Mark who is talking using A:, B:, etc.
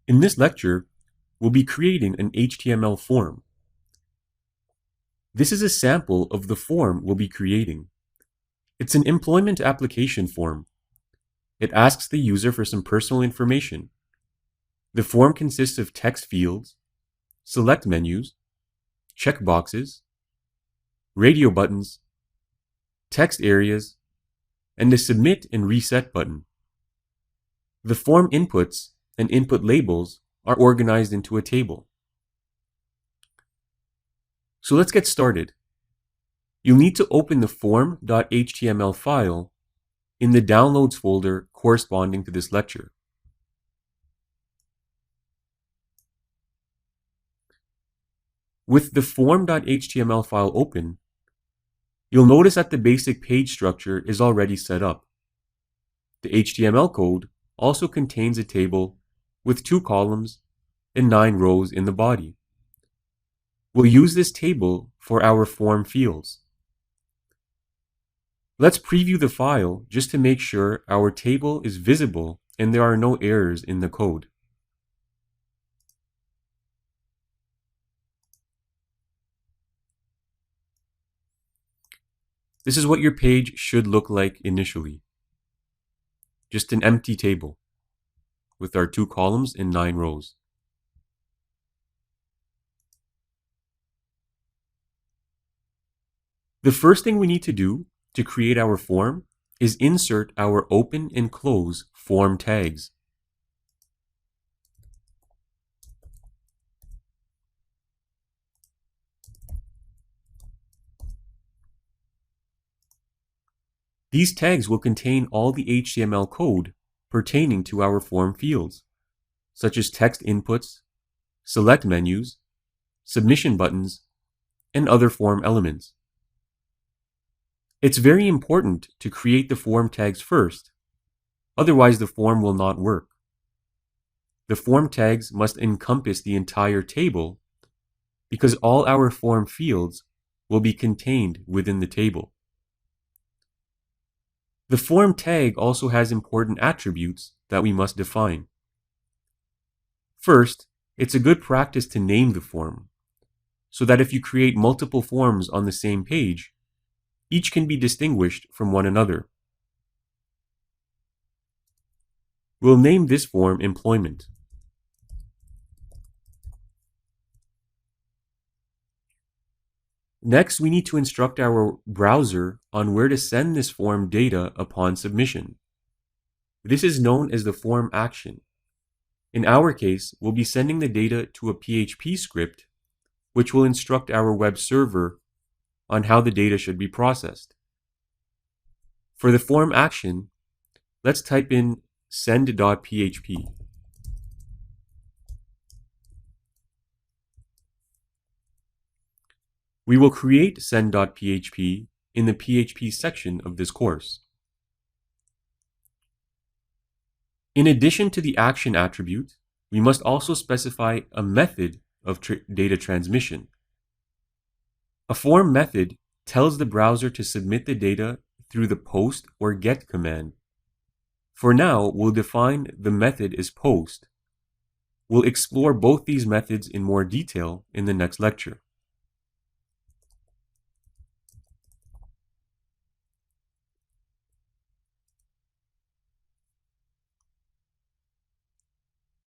A: In this lecture, we'll be creating an HTML form. This is a sample of the form we'll be creating. It's an employment application form. It asks the user for some personal information. The form consists of text fields, select menus, checkboxes, radio buttons, text areas, and a submit and reset button. The form inputs and input labels are organized into a table. So let's get started. You'll need to open the form.html file in the Downloads folder corresponding to this lecture. With the form.html file open, you'll notice that the basic page structure is already set up. The HTML code also contains a table with 2 columns and 9 rows in the body. We'll use this table for our form fields. Let's preview the file just to make sure our table is visible and there are no errors in the code. This is what your page should look like initially. Just an empty table with our 2 columns and 9 rows. The first thing we need to do to create our form is insert our open and close form tags. These tags will contain all the HTML code pertaining to our form fields, such as text inputs, select menus, submission buttons, and other form elements. It's very important to create the form tags first, otherwise the form will not work. The form tags must encompass the entire table because all our form fields will be contained within the table. The form tag also has important attributes that we must define. First, it's a good practice to name the form, so that if you create multiple forms on the same page, each can be distinguished from one another. We'll name this form Employment. Next, we need to instruct our browser on where to send this form data upon submission. This is known as the form action. In our case, we'll be sending the data to a PHP script, which will instruct our web server on how the data should be processed. For the form action, let's type in send.php. We will create send.php in the PHP section of this course. In addition to the action attribute, we must also specify a method of data transmission. A form method tells the browser to submit the data through the post or get command. For now, we'll define the method as post. We'll explore both these methods in more detail in the next lecture.